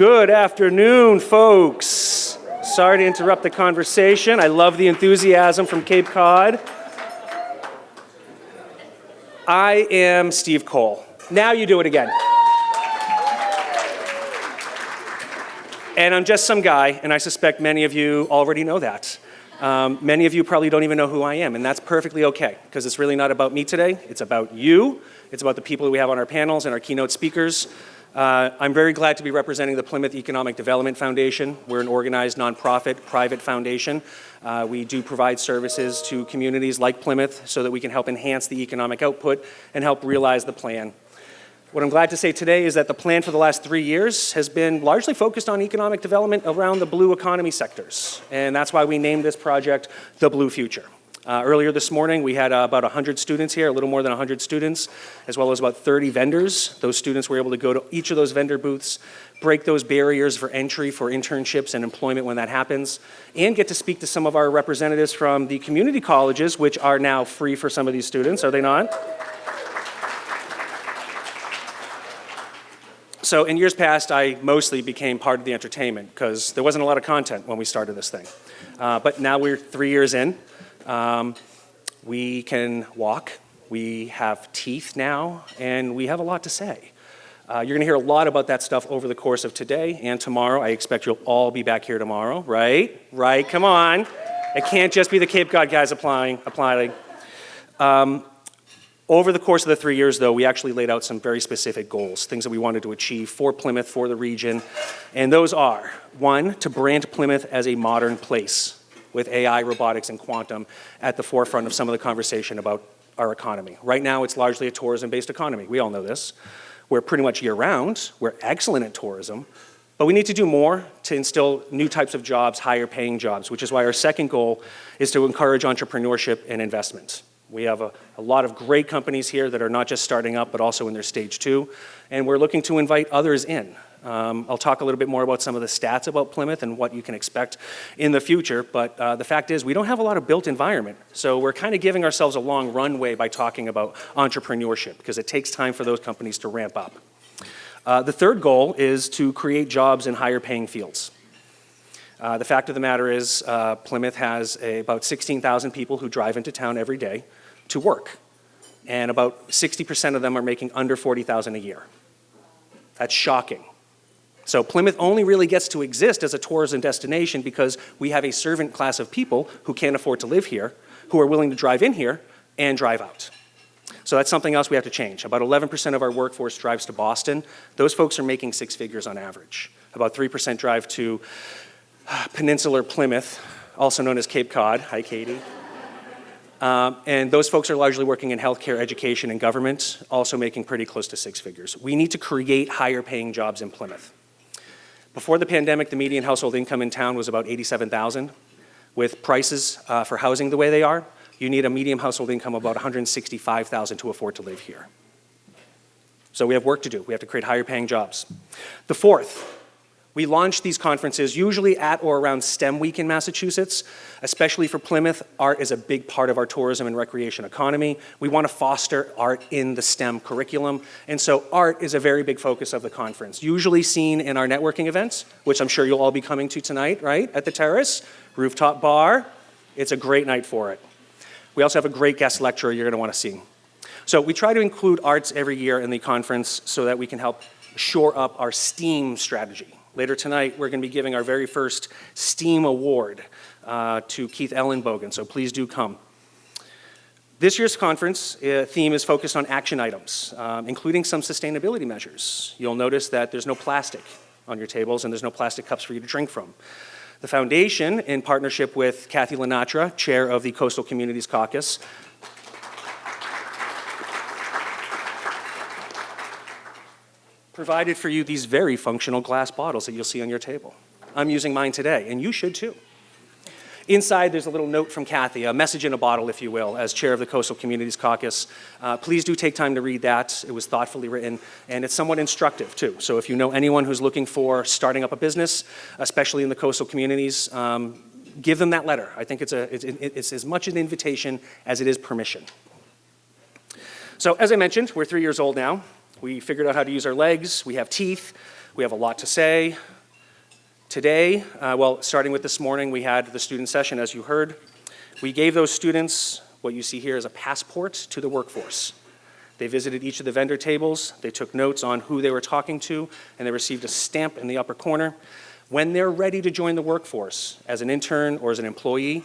Good afternoon, folks. Sorry to interrupt the conversation. I love the enthusiasm from Cape Cod. I am Steve Cole. Now you do it again. And I'm just some guy, and I suspect many of you already know that. Many of you probably don't even know who I am, and that's perfectly okay, because it's really not about me today. It's about you. It's about the people that we have on our panels and our keynote speakers. I'm very glad to be representing the Plymouth Economic Development Foundation. We're an organized, nonprofit, private foundation. We do provide services to communities like Plymouth so that we can help enhance the economic output and help realize the plan. What I'm glad to say today is that the plan for the last 3 years has been largely focused on economic development around the blue economy sectors. And that's why we named this project The Blue Future. Earlier this morning, we had about 100 students here, a little more than 100 students, as well as about 30 vendors. Those students were able to go to each of those vendor booths, break those barriers for entry for internships and employment when that happens, and get to speak to some of our representatives from the community colleges, which are now free for some of these students, are they not? So in years past, I mostly became part of the entertainment because there wasn't a lot of content when we started this thing. But now we're 3 years in. We can walk, we have teeth now, and we have a lot to say. You're going to hear a lot about that stuff over the course of today and tomorrow. I expect you'll all be back here tomorrow, right? Right, come on. It can't just be the Cape Cod guys applying. Over the course of the 3 years, though, we actually laid out some very specific goals, things that we wanted to achieve for Plymouth, for the region. And those are, one, to brand Plymouth as a modern place with AI, robotics, and quantum at the forefront of some of the conversation about our economy. Right now, it's largely a tourism-based economy. We all know this. We're pretty much year-round. We're excellent at tourism. But we need to do more to instill new types of jobs, higher-paying jobs, which is why our second goal is to encourage entrepreneurship and investment. We have a lot of great companies here that are not just starting up, but also in their stage 2, and we're looking to invite others in. I'll talk a little bit more about some of the stats about Plymouth and what you can expect in the future, but the fact is we don't have a lot of built environment, so we're kind of giving ourselves a long runway by talking about entrepreneurship, because it takes time for those companies to ramp up. The third goal is to create jobs in higher paying fields. The fact of the matter is Plymouth has about 16,000 people who drive into town every day to work, and about 60% of them are making under $40,000 a year. That's shocking. So Plymouth only really gets to exist as a tourism destination because we have a servant class of people who can't afford to live here, who are willing to drive in here and drive out. So that's something else we have to change. About 11% of our workforce drives to Boston. Those folks are making 6 figures on average. About 3% drive to Peninsular Plymouth, also known as Cape Cod. Hi, Katie. And those folks are largely working in healthcare, education, and government, also making pretty close to 6 figures. We need to create higher paying jobs in Plymouth. Before the pandemic, the median household income in town was about $87,000. With prices for housing the way they are, you need a median household income of about $165,000 to afford to live here. So we have work to do. We have to create higher paying jobs. The fourth, we launch these conferences usually at or around STEM Week in Massachusetts. Especially for Plymouth, art is a big part of our tourism and recreation economy. We want to foster art in the STEM curriculum, and so art is a very big focus of the conference. Usually seen in our networking events, which I'm sure you'll all be coming to tonight, right? At the Terrace, rooftop bar. It's a great night for it. We also have a great guest lecturer you're going to want to see. So we try to include arts every year in the conference so that we can help shore up our STEAM strategy. Later tonight, we're going to be giving our very first STEAM award to Keith Ellenbogen, so please do come. This year's conference theme is focused on action items, including some sustainability measures. You'll notice that there's no plastic on your tables and there's no plastic cups for you to drink from. The foundation, in partnership with Kathy Lenatra, chair of the Coastal Communities Caucus, provided for you these very functional glass bottles that you'll see on your table. I'm using mine today, and you should too. Inside, there's a little note from Kathy, a message in a bottle, if you will, as chair of the Coastal Communities Caucus. Please do take time to read that. It was thoughtfully written, and it's somewhat instructive too. So if you know anyone who's looking for starting up a business, especially in the coastal communities, give them that letter. I think it's as much an invitation as it is permission. So as I mentioned, we're 3 years old now. We figured out how to use our legs. We have teeth. We have a lot to say. Today, starting with this morning, we had the student session, as you heard. We gave those students what you see here as a passport to the workforce. They visited each of the vendor tables. They took notes on who they were talking to, and they received a stamp in the upper corner. When they're ready to join the workforce as an intern or as an employee,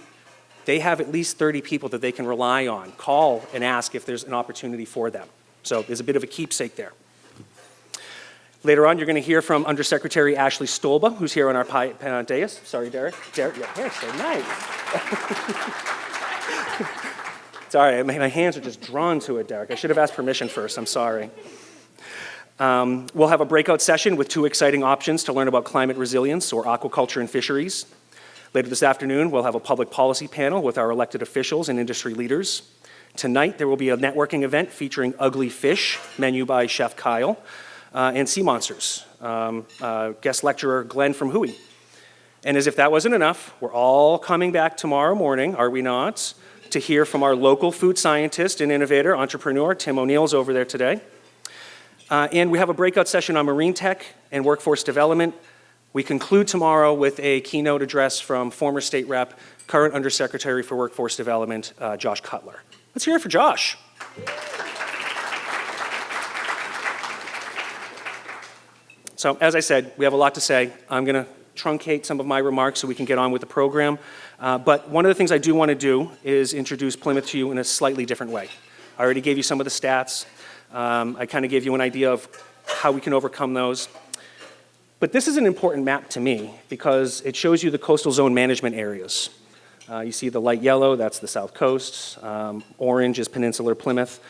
they have at least 30 people that they can rely on, call and ask if there's an opportunity for them. So there's a bit of a keepsake there. Later on, you're going to hear from Undersecretary Ashley Stolba, who's here on our dais. Sorry, Derek. Derek, your hair's so nice. Sorry, my hands are just drawn to it, Derek. I should have asked permission first. I'm sorry. We'll have a breakout session with 2 exciting options to learn about climate resilience or aquaculture and fisheries. Later this afternoon, we'll have a public policy panel with our elected officials and industry leaders. Tonight, there will be a networking event featuring Ugly Fish, menu by Chef Kyle, and Sea Monsters, guest lecturer Glenn from Hui. And as if that wasn't enough, we're all coming back tomorrow morning, are we not, to hear from our local food scientist and innovator, entrepreneur, Tim O'Neill's over there today. And we have a breakout session on marine tech and workforce development. We conclude tomorrow with a keynote address from former state rep, current Undersecretary for Workforce Development, Josh Cutler. Let's hear it for Josh. So as I said, we have a lot to say. I'm going to truncate some of my remarks so we can get on with the program. But one of the things I do want to do is introduce Plymouth to you in a slightly different way. I already gave you some of the stats. I kind of gave you an idea of how we can overcome those. But this is an important map to me because it shows you the coastal zone management areas. You see the light yellow, that's the South Coast. Orange is Peninsular Plymouth.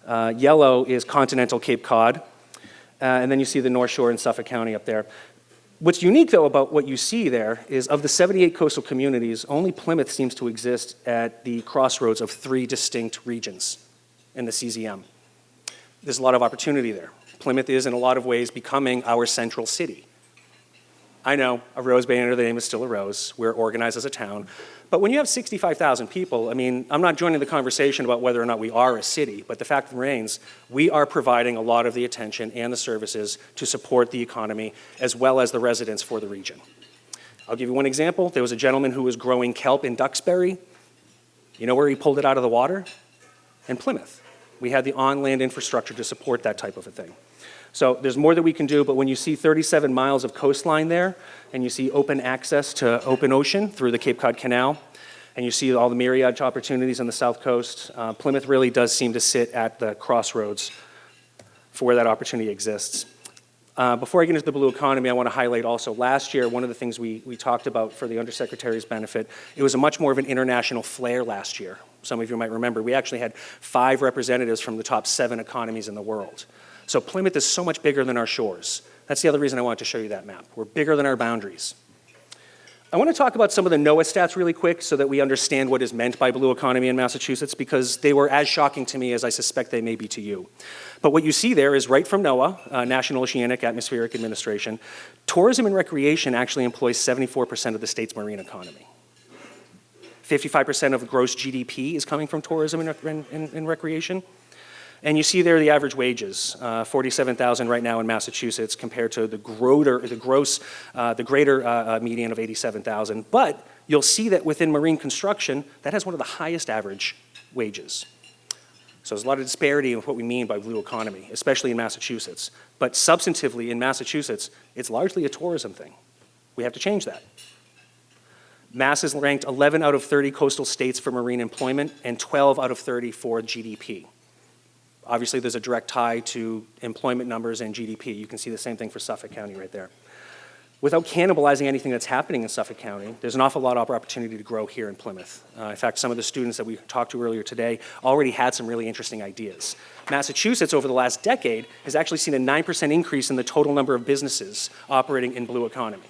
Yellow is continental Cape Cod. And then you see the North Shore in Suffolk County up there. What's unique, though, about what you see there is of the 78 coastal communities, only Plymouth seems to exist at the crossroads of 3 distinct regions in the CZM. There's a lot of opportunity there. Plymouth is, in a lot of ways, becoming our central city. I know, a rose bay under the name is still a rose. We're organized as a town. But when you have 65,000 people, I mean, I'm not joining the conversation about whether or not we are a city, but the fact remains, we are providing a lot of the attention and the services to support the economy as well as the residents for the region. I'll give you one example. There was a gentleman who was growing kelp in Duxbury. You know where he pulled it out of the water? In Plymouth. We had the on-land infrastructure to support that type of a thing. So there's more that we can do, but when you see 37 miles of coastline there, and you see open access to open ocean through the Cape Cod Canal, and you see all the myriad opportunities on the South Coast, Plymouth really does seem to sit at the crossroads for where that opportunity exists. Before I get into the blue economy, I want to highlight also last year, one of the things we talked about for the Undersecretary's benefit, it was a much more of an international flair last year. Some of you might remember, we actually had 5 representatives from the top 7 economies in the world. So Plymouth is so much bigger than our shores. That's the other reason I wanted to show you that map. We're bigger than our boundaries. I want to talk about some of the NOAA stats really quick so that we understand what is meant by blue economy in Massachusetts, because they were as shocking to me as I suspect they may be to you. But what you see there is right from NOAA, National Oceanic Atmospheric Administration, tourism and recreation actually employs 74% of the state's marine economy. 55% of gross GDP is coming from tourism and recreation. And you see there the average wages, $47,000 right now in Massachusetts compared to the greater median of $87,000. But you'll see that within marine construction, that has one of the highest average wages. So there's a lot of disparity in what we mean by blue economy, especially in Massachusetts. But substantively in Massachusetts, it's largely a tourism thing. We have to change that. Mass is ranked 11 out of 30 coastal states for marine employment and 12 out of 30 for GDP. Obviously, there's a direct tie to employment numbers and GDP. You can see the same thing for Suffolk County right there. Without cannibalizing anything that's happening in Suffolk County, there's an awful lot of opportunity to grow here in Plymouth. In fact, some of the students that we talked to earlier today already had some really interesting ideas. Massachusetts, over the last decade, has actually seen a 9% increase in the total number of businesses operating in blue economy.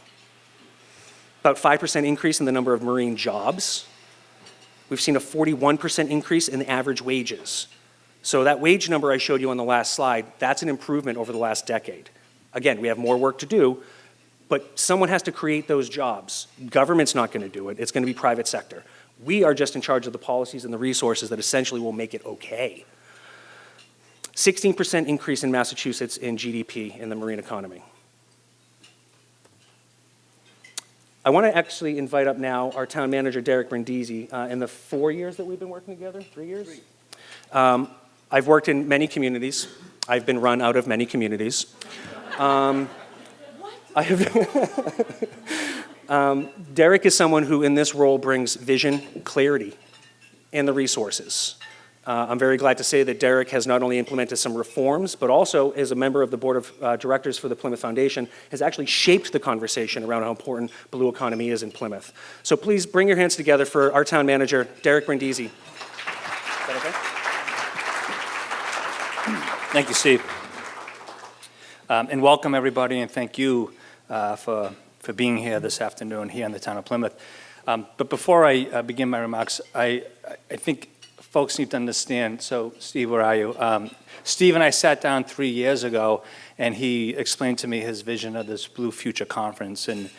About 5% increase in the number of marine jobs. We've seen a 41% increase in the average wages. So that wage number I showed you on the last slide, that's an improvement over the last decade. Again, we have more work to do, but someone has to create those jobs. Government's not going to do it. It's going to be private sector. We are just in charge of the policies and the resources that essentially will make it okay. 16% increase in Massachusetts in GDP in the marine economy. I want to actually invite up now our town manager, Derek Brindisi. In the 4 years that we've been working together, 3 years? I've worked in many communities. I've been run out of many communities. Derek is someone who in this role brings vision, clarity, and the resources. I'm very glad to say that Derek has not only implemented some reforms, but also as a member of the board of directors for the Plymouth Foundation, has actually shaped the conversation around how important blue economy is in Plymouth. So please bring your hands together for our town manager, Derek Brindisi. Is that okay? Thank you, Steve. And welcome everybody, and thank you for being here this afternoon here in the town of Plymouth. But before I begin my remarks, I think folks need to understand. So Steve, where are you? Steve and I sat down 3 years ago, and he explained to me his vision of this Blue Future Conference. And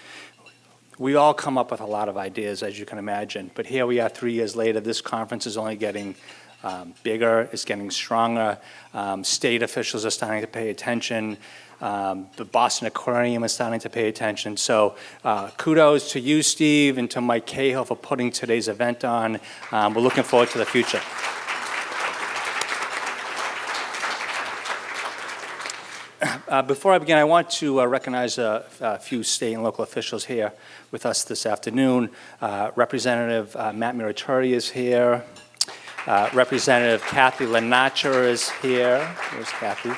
we all come up with a lot of ideas, as you can imagine. But here we are 3 years later. This conference is only getting bigger, it's getting stronger. State officials are starting to pay attention. The Boston Aquarium is starting to pay attention. So kudos to you, Steve, and to Mike Cahill for putting today's event on. We're looking forward to the future. Before I begin, I want to recognize a few state and local officials here with us this afternoon. Representative Matt Muratori is here. Representative Kathy Lenacher is here. Where's Kathy?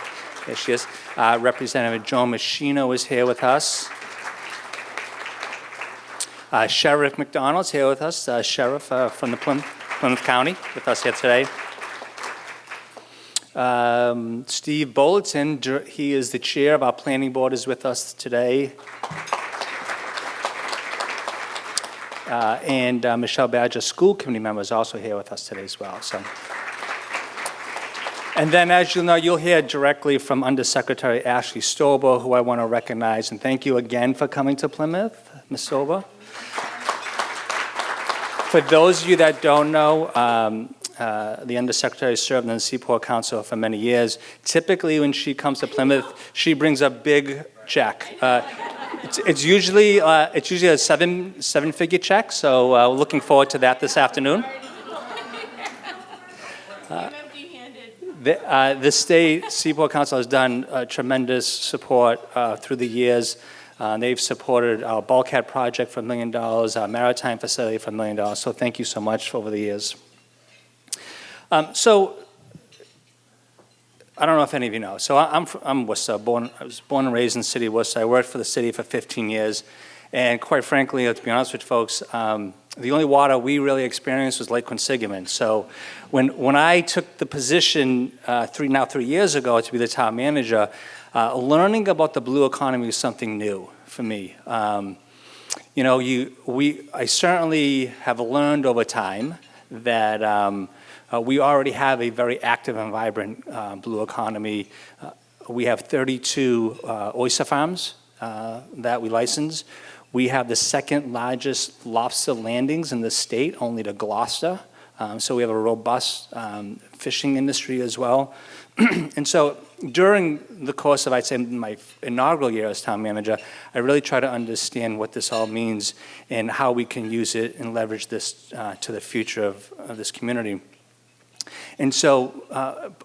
There she is. Representative Joe Machino is here with us. Sheriff McDonald's here with us. Sheriff from the Plymouth County with us here today. Steve Bulletin, he is the chair of our planning board, is with us today. And Michelle Badger, school committee member, is also here with us today as well. So. And then, as you know, you'll hear directly from Undersecretary Ashley Stolba, who I want to recognize and thank you again for coming to Plymouth, Ms. Stolba. For those of you that don't know, the Undersecretary served on the Seaport Council for many years. Typically, when she comes to Plymouth, she brings a big check. It's usually a seven-figure check, so we're looking forward to that this afternoon. The state Seaport Council has done tremendous support through the years. They've supported our bulkhead project for $1 million, our maritime facility for $1 million. So thank you so much over the years. So I don't know if any of you know. So I'm Worcester. I was born and raised in the city of Worcester. I worked for the city for 15 years. And quite frankly, to be honest with folks, the only water we really experienced was Lake Quinsigamond. So when I took the position 3 years ago to be the town manager, learning about the blue economy was something new for me. I certainly have learned over time that we already have a very active and vibrant blue economy. We have 32 oyster farms that we license. We have the second largest lobster landings in the state, only to Gloucester. So we have a robust fishing industry as well. And so during the course of, I'd say, my inaugural year as town manager, I really try to understand what this all means and how we can use it and leverage this to the future of this community. And so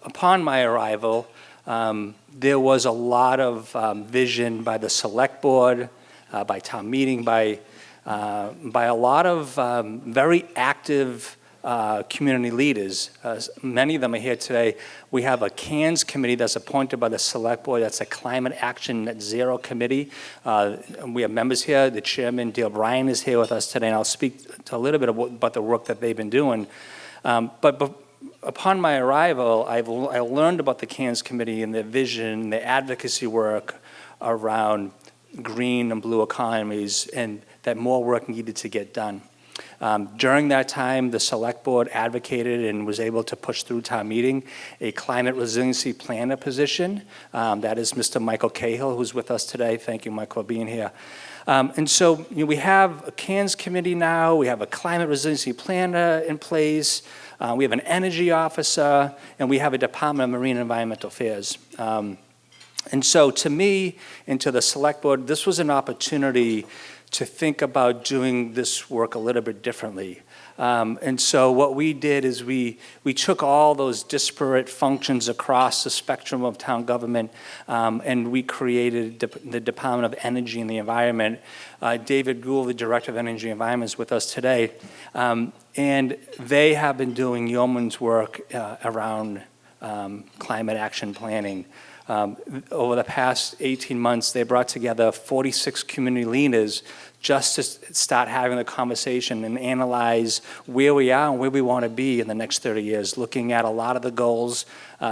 upon my arrival, there was a lot of vision by the select board, by town meeting, by a lot of very active community leaders. Many of them are here today. We have a CANS committee that's appointed by the select board. That's a Climate Action Net Zero committee. We have members here. The chairman, Dale Bryan, is here with us today, and I'll speak a little bit about the work that they've been doing. But upon my arrival, I learned about the CANS committee and their vision, their advocacy work around green and blue economies, and that more work needed to get done. During that time, the select board advocated and was able to push through town meeting a climate resiliency planner position. That is Mr. Michael Cahill, who's with us today. Thank you, Michael, for being here. And so we have a CANS committee now. We have a climate resiliency planner in place. We have an energy officer, and we have a Department of Marine and Environmental Affairs. And so to me and to the select board, this was an opportunity to think about doing this work a little bit differently. And so what we did is we took all those disparate functions across the spectrum of town government, and we created the Department of Energy and the Environment. David Gould, the Director of Energy and Environment, is with us today. And they have been doing yeoman's work around climate action planning. Over the past 18 months, they brought together 46 community leaders just to start having the conversation and analyze where we are and where we want to be in the next 30 years, looking at a lot of the goals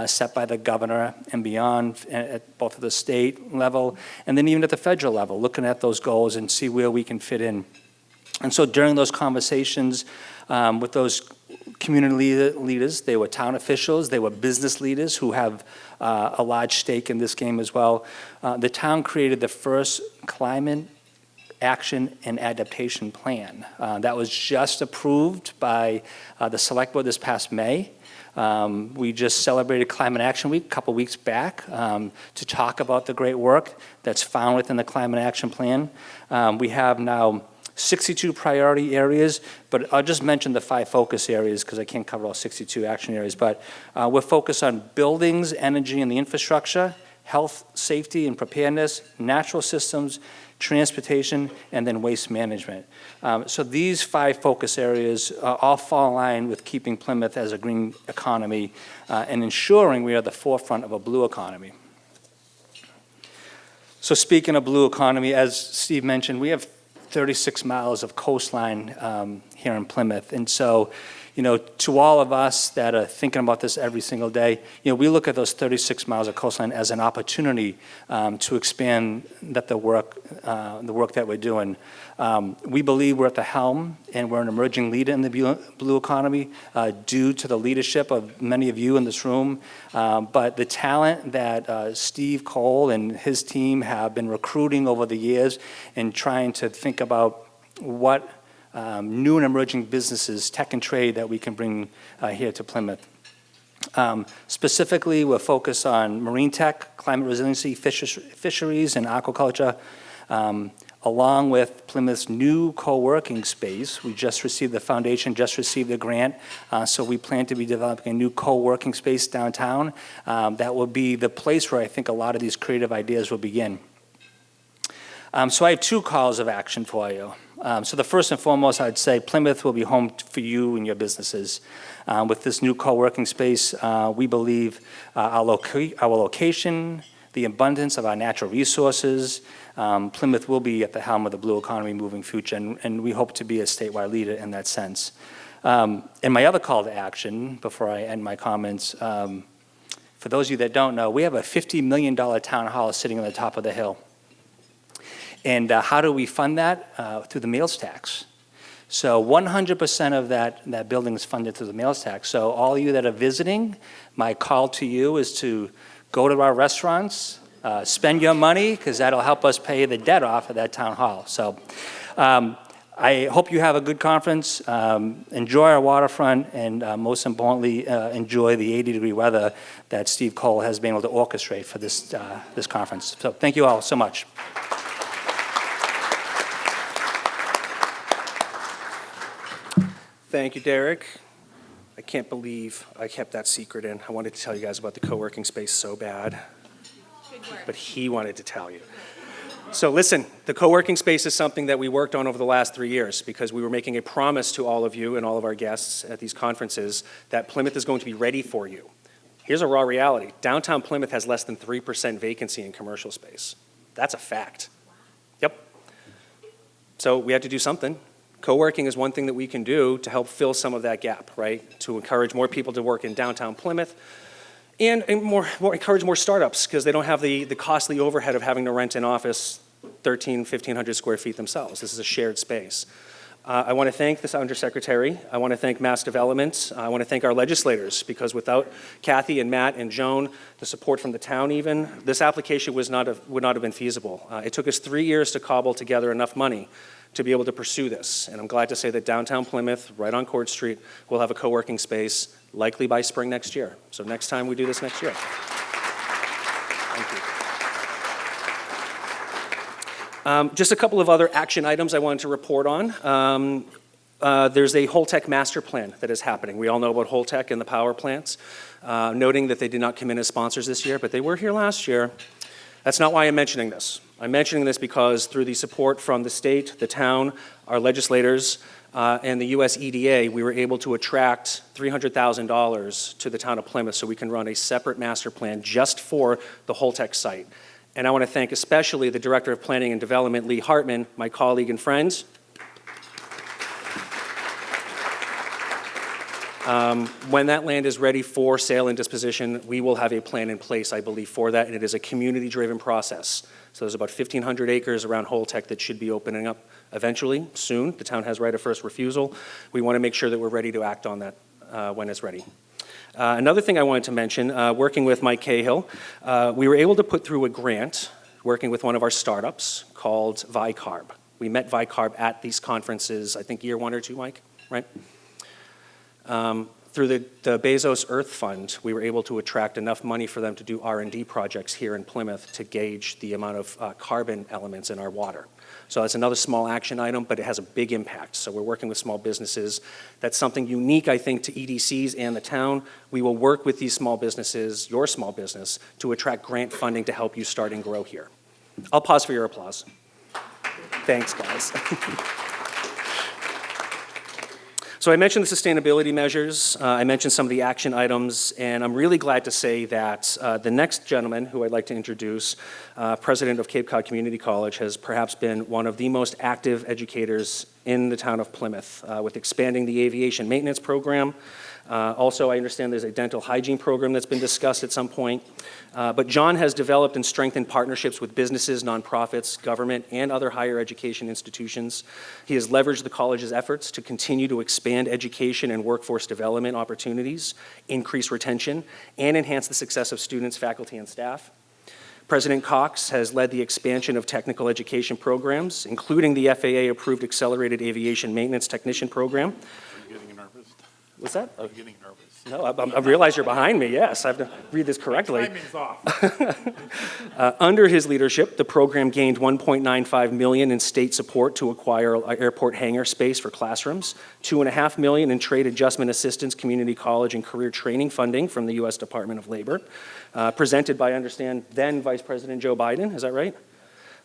set by the governor and beyond at both at the state level and then even at the federal level, looking at those goals and see where we can fit in. And so during those conversations with those community leaders, they were town officials, they were business leaders who have a large stake in this game as well. The town created the first climate action and adaptation plan. That was just approved by the select board this past May. We just celebrated Climate Action Week a couple weeks back to talk about the great work that's found within the Climate Action Plan. We have now 62 priority areas, but I'll just mention the 5 focus areas because I can't cover all 62 action areas, but we're focused on buildings, energy and the infrastructure, health, safety and preparedness, natural systems, transportation, and then waste management. So these 5 focus areas all fall in line with keeping Plymouth as a green economy and ensuring we are at the forefront of a blue economy. So speaking of blue economy, as Steve mentioned, we have 36 miles of coastline here in Plymouth. And so, you know, to all of us that are thinking about this every single day, you know, we look at those 36 miles of coastline as an opportunity to expand the work that we're doing. We believe we're at the helm and we're an emerging leader in the blue economy due to the leadership of many of you in this room. But the talent that Steve Cole and his team have been recruiting over the years and trying to think about what new and emerging businesses, tech and trade that we can bring here to Plymouth. Specifically, we're focused on marine tech, climate resiliency, fisheries, and aquaculture. Along with Plymouth's new co-working space, we just received, the foundation just received a grant, so we plan to be developing a new co-working space downtown. That will be the place where I think a lot of these creative ideas will begin. So I have 2 calls of action for you. So the first and foremost, I'd say Plymouth will be home for you and your businesses. With this new co-working space, we believe our location, the abundance of our natural resources, Plymouth will be at the helm of the blue economy moving future, and we hope to be a statewide leader in that sense. And my other call to action, before I end my comments, for those of you that don't know, we have a $50 million town hall sitting on the top of the hill. And how do we fund that? Through the meals tax. So 100% of that building is funded through the meals tax. So all of you that are visiting, my call to you is to go to our restaurants, spend your money, because that'll help us pay the debt off of that town hall. So I hope you have a good conference, enjoy our waterfront, and most importantly, enjoy the 80-degree weather that Steve Cole has been able to orchestrate for this conference. So thank you all so much. Thank you, Derek. I can't believe I kept that secret in. I wanted to tell you guys about the co-working space so bad, but he wanted to tell you. So listen, the co-working space is something that we worked on over the last 3 years because we were making a promise to all of you and all of our guests at these conferences that Plymouth is going to be ready for you. Here's a raw reality. Downtown Plymouth has less than 3% vacancy in commercial space. That's a fact. Yep. So we had to do something. Co-working is one thing that we can do to help fill some of that gap, right? To encourage more people to work in downtown Plymouth and encourage more startups because they don't have the costly overhead of having to rent an office 1,500 square feet themselves. This is a shared space. I want to thank this Undersecretary. I want to thank Mass Development. I want to thank our legislators because without Kathy and Matt and Joan, the support from the town even, this application would not have been feasible. It took us 3 years to cobble together enough money to be able to pursue this. And I'm glad to say that downtown Plymouth, right on Court Street, will have a co-working space likely by spring next year. So next time we do this next year. Thank you. Just a couple of other action items I wanted to report on. There's a Holtec master plan that is happening. We all know about Holtec and the power plants, noting that they did not come in as sponsors this year, but they were here last year. That's not why I'm mentioning this. I'm mentioning this because through the support from the state, the town, our legislators, and the US EDA, we were able to attract $300,000 to the town of Plymouth so we can run a separate master plan just for the Holtec site. And I want to thank especially the Director of Planning and Development, Lee Hartman, my colleague and friend. When that land is ready for sale and disposition, we will have a plan in place, I believe, for that, and it is a community-driven process. So there's about 1,500 acres around Holtec that should be opening up eventually, soon. The town has right of first refusal. We want to make sure that we're ready to act on that when it's ready. Another thing I wanted to mention, working with Mike Cahill, we were able to put through a grant working with one of our startups called ViCarb. We met ViCarb at these conferences, I think year 1 or 2, Mike, right? Through the Bezos Earth Fund, we were able to attract enough money for them to do R&D projects here in Plymouth to gauge the amount of carbon elements in our water. So that's another small action item, but it has a big impact. So we're working with small businesses. That's something unique, I think, to EDCs and the town. We will work with these small businesses, your small business, to attract grant funding to help you start and grow here. I'll pause for your applause. Thanks, guys. So I mentioned the sustainability measures, I mentioned some of the action items, and I'm really glad to say that the next gentleman who I'd like to introduce, president of Cape Cod Community College, has perhaps been one of the most active educators in the town of Plymouth with expanding the aviation maintenance program. Also, I understand there's a dental hygiene program that's been discussed at some point. But John has developed and strengthened partnerships with businesses, nonprofits, government, and other higher education institutions. He has leveraged the college's efforts to continue to expand education and workforce development opportunities, increase retention, and enhance the success of students, faculty, and staff. President Cox has led the expansion of technical education programs, including the FAA-approved Accelerated Aviation Maintenance Technician Program. Are you getting nervous? What's that? Are you getting nervous? No, I realize you're behind me, yes. I have to read this correctly. Timing's off. Under his leadership, the program gained $1.95 million in state support to acquire airport hangar space for classrooms, $2.5 million in trade adjustment assistance, community college, and career training funding from the U.S. Department of Labor, presented by, I understand, then Vice President Joe Biden, is that right?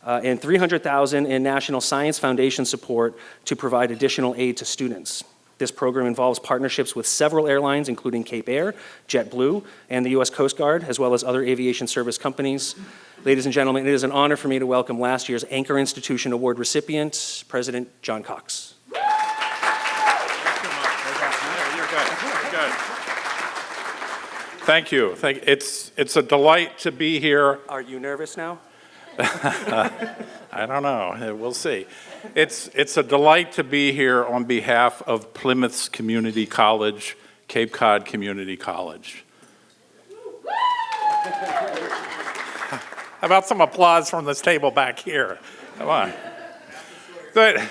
And $300,000 in National Science Foundation support to provide additional aid to students. This program involves partnerships with several airlines, including Cape Air, JetBlue, and the U.S. Coast Guard, as well as other aviation service companies. Ladies and gentlemen, it is an honor for me to welcome last year's Anchor Institution Award recipient, President John Cox. You're good. You're good. Thank you. It's a delight to be here. Are you nervous now? I don't know. We'll see. It's a delight to be here on behalf of Plymouth's Community College, Cape Cod Community College. How about some applause from this table back here? Come on. Good.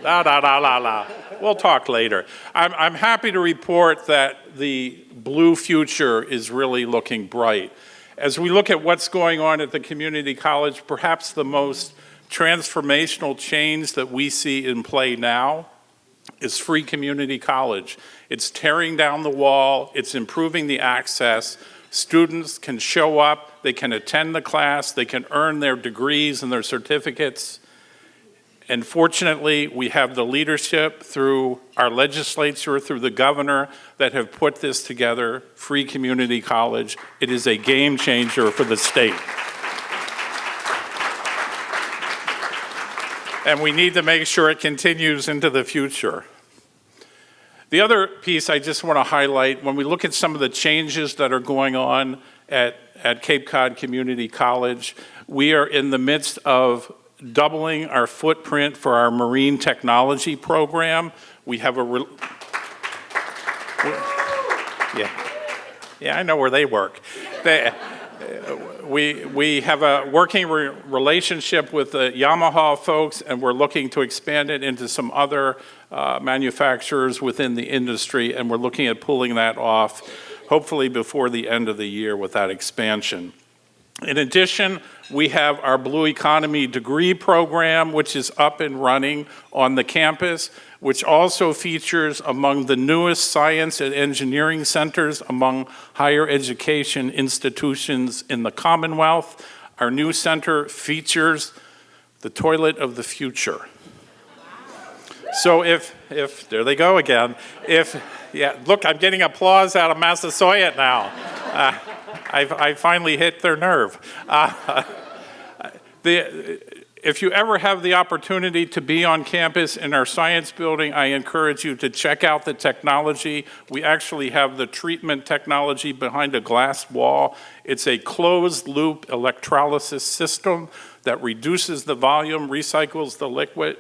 La. We'll talk later. I'm happy to report that the blue future is really looking bright. As we look at what's going on at the community college, perhaps the most transformational change that we see in play now is free community college. It's tearing down the wall, it's improving the access. Students can show up, they can attend the class, they can earn their degrees and their certificates. And fortunately, we have the leadership through our legislature, through the governor, that have put this together, free community college. It is a game changer for the state. And we need to make sure it continues into the future. The other piece I just want to highlight, when we look at some of the changes that are going on at Cape Cod Community College, we are in the midst of doubling our footprint for our marine technology program. We have yeah, I know where they work. We have a working relationship with the Yamaha folks, and we're looking to expand it into some other manufacturers within the industry, and we're looking at pulling that off, hopefully before the end of the year with that expansion. In addition, we have our Blue Economy degree program, which is up and running on the campus, which also features among the newest science and engineering centers among higher education institutions in the Commonwealth. Our new center features the toilet of the future. So if there they go again, yeah, look, I'm getting applause out of Massasoit now. I finally hit their nerve. If you ever have the opportunity to be on campus in our science building, I encourage you to check out the technology. We actually have the treatment technology behind a glass wall. It's a closed-loop electrolysis system that reduces the volume, recycles the liquid,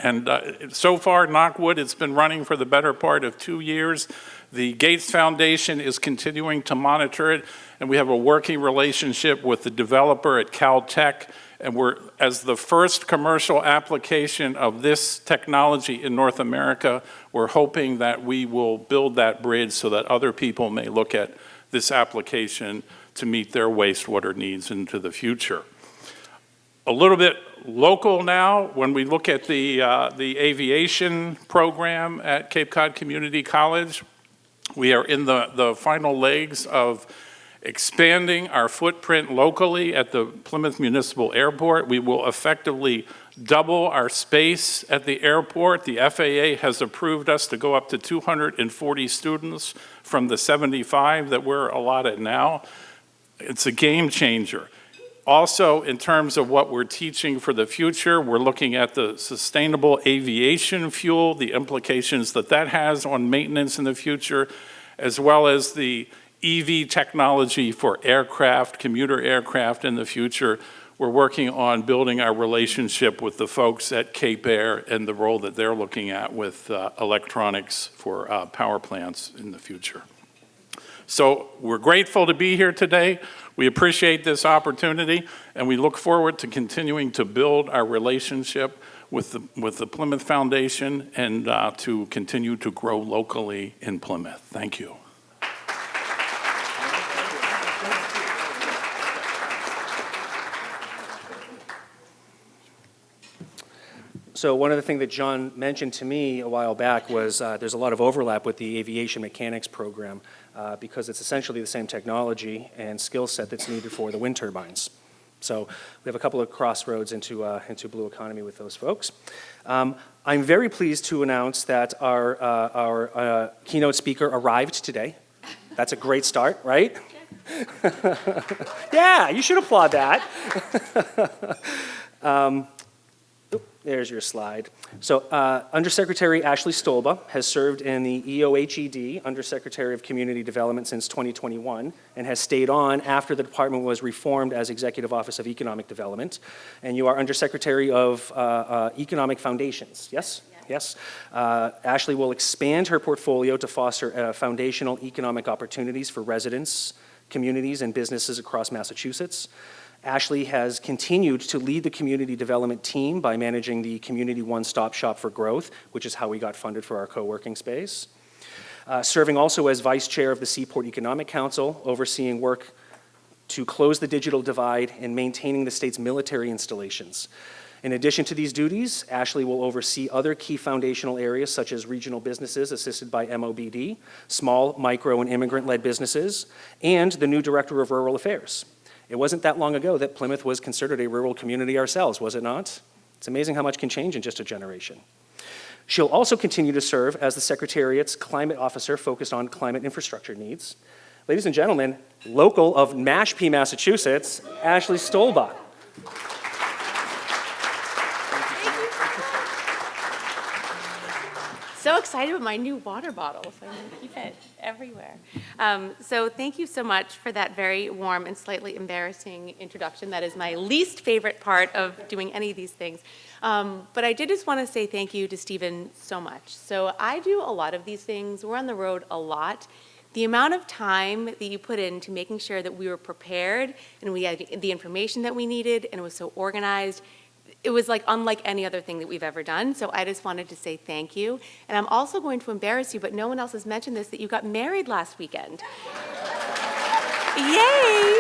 and so far, knock wood, it's been running for the better part of 2 years. The Gates Foundation is continuing to monitor it, and we have a working relationship with the developer at Caltech, and we're, as the first commercial application of this technology in North America, we're hoping that we will build that bridge so that other people may look at this application to meet their wastewater needs into the future. A little bit local now, when we look at the aviation program at Cape Cod Community College, we are in the final legs of expanding our footprint locally at the Plymouth Municipal Airport. We will effectively double our space at the airport. The FAA has approved us to go up to 240 students from the 75 that we're allotted now. It's a game changer. Also, in terms of what we're teaching for the future, we're looking at the sustainable aviation fuel, the implications that that has on maintenance in the future, as well as the EV technology for aircraft, commuter aircraft in the future. We're working on building our relationship with the folks at Cape Air and the role that they're looking at with electronics for power plants in the future. So we're grateful to be here today. We appreciate this opportunity, and we look forward to continuing to build our relationship with the Plymouth Foundation and to continue to grow locally in Plymouth. Thank you. So one of the things that John mentioned to me a while back was there's a lot of overlap with the aviation mechanics program because it's essentially the same technology and skill set that's needed for the wind turbines. So we have a couple of crossroads into Blue Economy with those folks. I'm very pleased to announce that our keynote speaker arrived today. That's a great start, right? Yeah, you should applaud that. There's your slide. So Undersecretary Ashley Stolba has served in the EOHED, Undersecretary of Community Development, since 2021, and has stayed on after the department was reformed as Executive Office of Economic Development. And you are Undersecretary of Economic Foundations, yes? Yes. Ashley will expand her portfolio to foster foundational economic opportunities for residents, communities, and businesses across Massachusetts. Ashley has continued to lead the community development team by managing the Community One-Stop Shop for Growth, which is how we got funded for our co-working space. Serving also as Vice Chair of the Seaport Economic Council, overseeing work to close the digital divide and maintaining the state's military installations. In addition to these duties, Ashley will oversee other key foundational areas such as regional businesses assisted by MOBD, small, micro, and immigrant-led businesses, and the new Director of Rural Affairs. It wasn't that long ago that Plymouth was considered a rural community ourselves, was it not? It's amazing how much can change in just a generation. She'll also continue to serve as the Secretariat's climate officer focused on climate infrastructure needs. Ladies and gentlemen, local of Mashpee, Massachusetts, Ashley Stolba. So excited about my new water bottle, so I'm going to keep it everywhere. So thank you so much for that very warm and slightly embarrassing introduction. That is my least favorite part of doing any of these things. But I did just want to say thank you to Stephen so much. So I do a lot of these things. We're on the road a lot. the amount of time that you put into making sure that we were prepared and we had the information that we needed and it was so organized, it was like unlike any other thing that we've ever done. So I just wanted to say thank you. And I'm also going to embarrass you, but no one else has mentioned this, that you got married last weekend. Yay!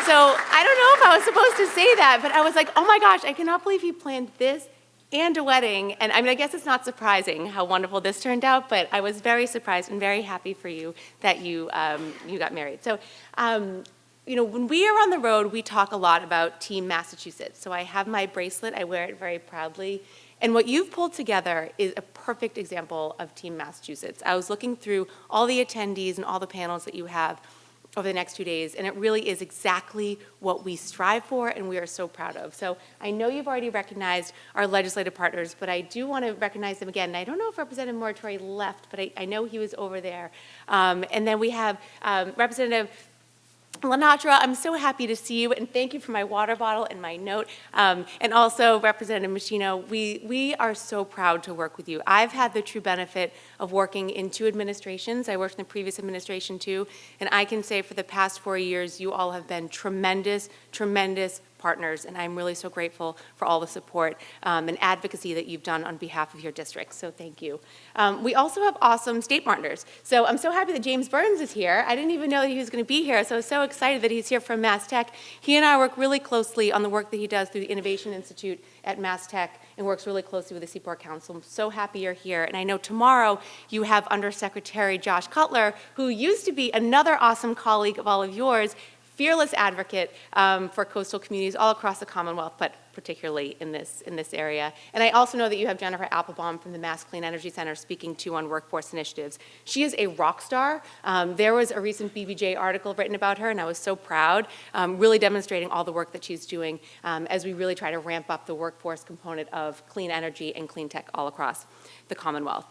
So I don't know if I was supposed to say that, but I was like, oh my gosh, I cannot believe you planned this and a wedding. And I mean, I guess it's not surprising how wonderful this turned out, but I was very surprised and very happy for you that you got married. So, when we are on the road, we talk a lot about Team Massachusetts. So I have my bracelet, I wear it very proudly. And what you've pulled together is a perfect example of Team Massachusetts. I was looking through all the attendees and all the panels that you have over the next 2 days, and it really is exactly what we strive for and we are so proud of. So I know you've already recognized our legislative partners, but I do want to recognize them again. And I don't know if Representative Moratori left, but I know he was over there. And then we have Representative Lenatra, I'm so happy to see you, and thank you for my water bottle and my note. And also, Representative Machino, we are so proud to work with you. I've had the true benefit of working in 2 administrations. I worked in the previous administration too, and I can say for the past 4 years, you all have been tremendous, tremendous partners, and I'm really so grateful for all the support and advocacy that you've done on behalf of your district, so thank you. We also have awesome state partners. So I'm so happy that James Burns is here. I didn't even know that he was going to be here, so I was so excited that he's here from Mass Tech. He and I work really closely on the work that he does through the Innovation Institute at Mass Tech and works really closely with the Seaport Council. I'm so happy you're here, and I know tomorrow you have Undersecretary Josh Cutler, who used to be another awesome colleague of all of yours, fearless advocate for coastal communities all across the Commonwealth, but particularly in this area. And I also know that you have Jennifer Applebaum from the Mass Clean Energy Center speaking too on workforce initiatives. She is a rock star. There was a recent BBJ article written about her, and I was so proud, really demonstrating all the work that she's doing as we really try to ramp up the workforce component of clean energy and clean tech all across the Commonwealth.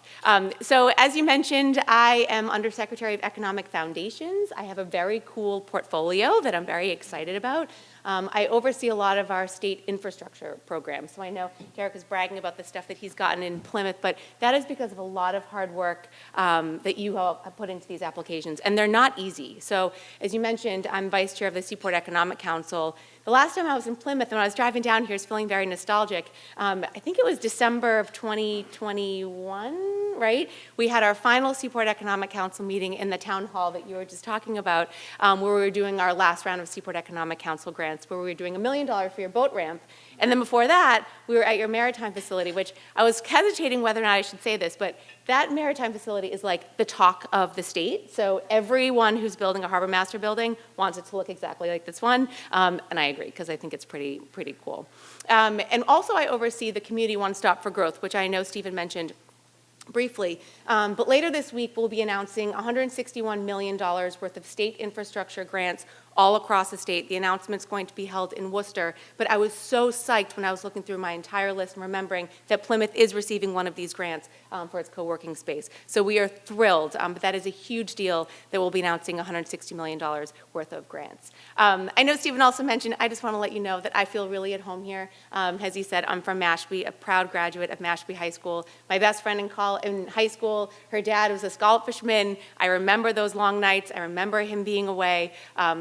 So as you mentioned, I am Undersecretary of Economic Foundations. I have a very cool portfolio that I'm very excited about. I oversee a lot of our state infrastructure programs. So I know Derek is bragging about the stuff that he's gotten in Plymouth, but that is because of a lot of hard work that you all have put into these applications, and they're not easy. So as you mentioned, I'm vice chair of the Seaport Economic Council. The last time I was in Plymouth, when I was driving down here, I was feeling very nostalgic. I think it was December of 2021, right? We had our final Seaport Economic Council meeting in the town hall that you were just talking about, where we were doing our last round of Seaport Economic Council grants, where we were doing $1 million for your boat ramp. And then before that, we were at your maritime facility, which I was hesitating whether or not I should say this, but that maritime facility is like the talk of the state. So everyone who's building a harbor master building wants it to look exactly like this one, and I agree, because I think it's pretty cool. And also I oversee the Community One Stop for Growth, which I know Stephen mentioned briefly, but later this week we'll be announcing $161 million worth of state infrastructure grants all across the state. The announcement's going to be held in Worcester, but I was so psyched when I was looking through my entire list and remembering that Plymouth is receiving one of these grants for its co-working space. So we are thrilled, but that is a huge deal that we'll be announcing $160 million worth of grants. I know Stephen also mentioned, I just want to let you know that I feel really at home here. As he said, I'm from Mashpee, a proud graduate of Mashpee High School. My best friend in high school, her dad was a scallop fisherman. I remember those long nights. I remember him being away.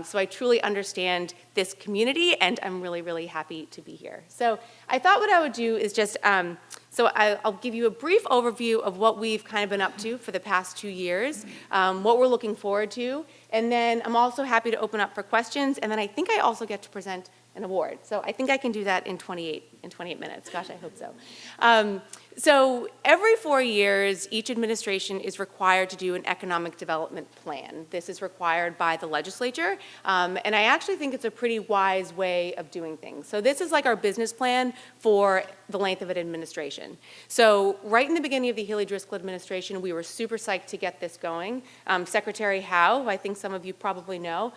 So I truly understand this community, and I'm really, really happy to be here. So I thought what I would do is just, I'll give you a brief overview of what we've kind of been up to for the past 2 years, what we're looking forward to, and then I'm also happy to open up for questions, and then I think I also get to present an award. So I think I can do that in 28 minutes. Gosh, I hope so. So every 4 years, each administration is required to do an economic development plan. This is required by the legislature, and I actually think it's a pretty wise way of doing things. So this is like our business plan for the length of an administration. So right in the beginning of the Healy-Driscoll administration, we were super psyched to get this going. Secretary Howe, who I think some of you probably know,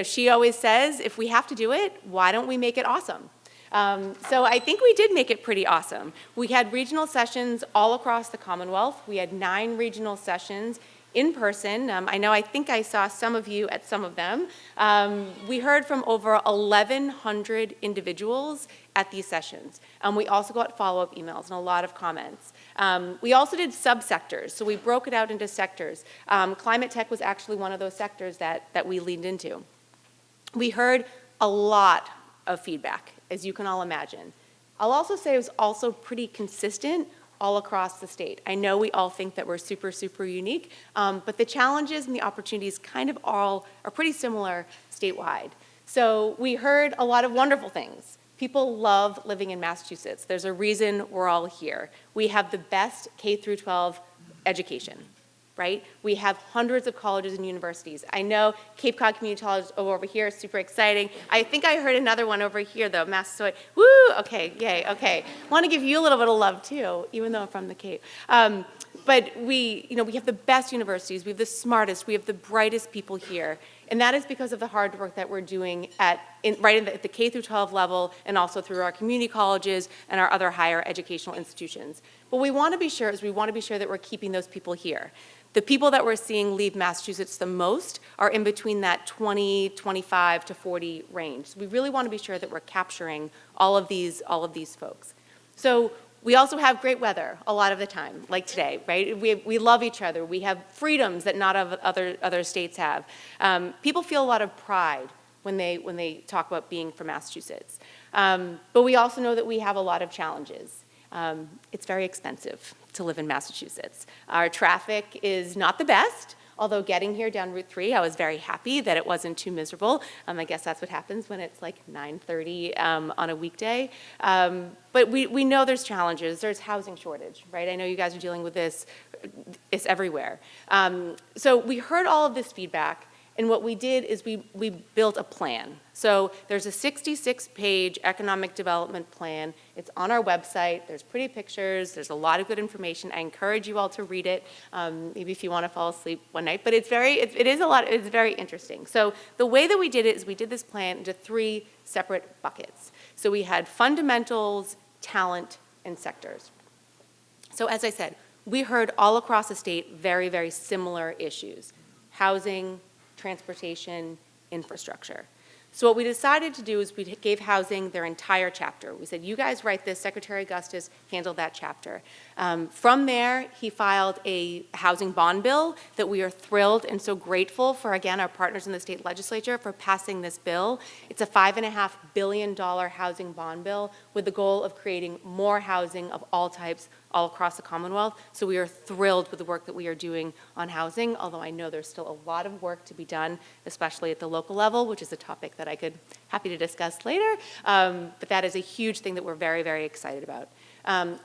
she always says, if we have to do it, why don't we make it awesome? So I think we did make it pretty awesome. We had regional sessions all across the Commonwealth. We had 9 regional sessions in person. I think I saw some of you at some of them. We heard from over 1,100 individuals at these sessions. We also got follow-up emails and a lot of comments. We also did subsectors, so we broke it out into sectors. Climate tech was actually one of those sectors that we leaned into. We heard a lot of feedback, as you can all imagine. I'll also say it was also pretty consistent all across the state. I know we all think that we're super, super unique, but the challenges and the opportunities kind of all are pretty similar statewide. So we heard a lot of wonderful things. People love living in Massachusetts. There's a reason we're all here. We have the best K through 12 education, right? We have hundreds of colleges and universities. I know Cape Cod Community College over here is super exciting. I think I heard another one over here though, Massasoit. Woo, okay, yay, okay. Want to give you a little bit of love too, even though I'm from the Cape. But we have the best universities, we have the smartest, we have the brightest people here. And that is because of the hard work that we're doing at the K through 12 level and also through our community colleges and our other higher educational institutions. What we want to be sure is that we're keeping those people here. The people that we're seeing leave Massachusetts the most are in between that 20, 25 to 40 range. So we really want to be sure that we're capturing all of these folks. So we also have great weather a lot of the time, like today, right? We love each other. We have freedoms that not other states have. People feel a lot of pride when they talk about being from Massachusetts. But we also know that we have a lot of challenges. It's very expensive to live in Massachusetts. Our traffic is not the best, although getting here down Route 3, I was very happy that it wasn't too miserable. I guess that's what happens when it's like 9:30 on a weekday. But we know there's challenges. There's housing shortage, right? I know you guys are dealing with this. It's everywhere. So we heard all of this feedback, and what we did is we built a plan. So there's a 66-page economic development plan. It's on our website. There's pretty pictures. There's a lot of good information. I encourage you all to read it, maybe if you want to fall asleep one night. But it's very interesting. So the way that we did it is we did this plan into 3 separate buckets. So we had fundamentals, talent, and sectors. So as I said, we heard all across the state very, very similar issues: housing, transportation, infrastructure. So what we decided to do is we gave housing their entire chapter. We said, you guys write this, Secretary Augustus handled that chapter. From there, he filed a housing bond bill that we are thrilled and so grateful for, again, our partners in the state legislature for passing this bill. It's a $5.5 billion housing bond bill with the goal of creating more housing of all types all across the Commonwealth. So we are thrilled with the work that we are doing on housing, although I know there's still a lot of work to be done, especially at the local level, which is a topic that I could happy to discuss later. But that is a huge thing that we're very, very excited about.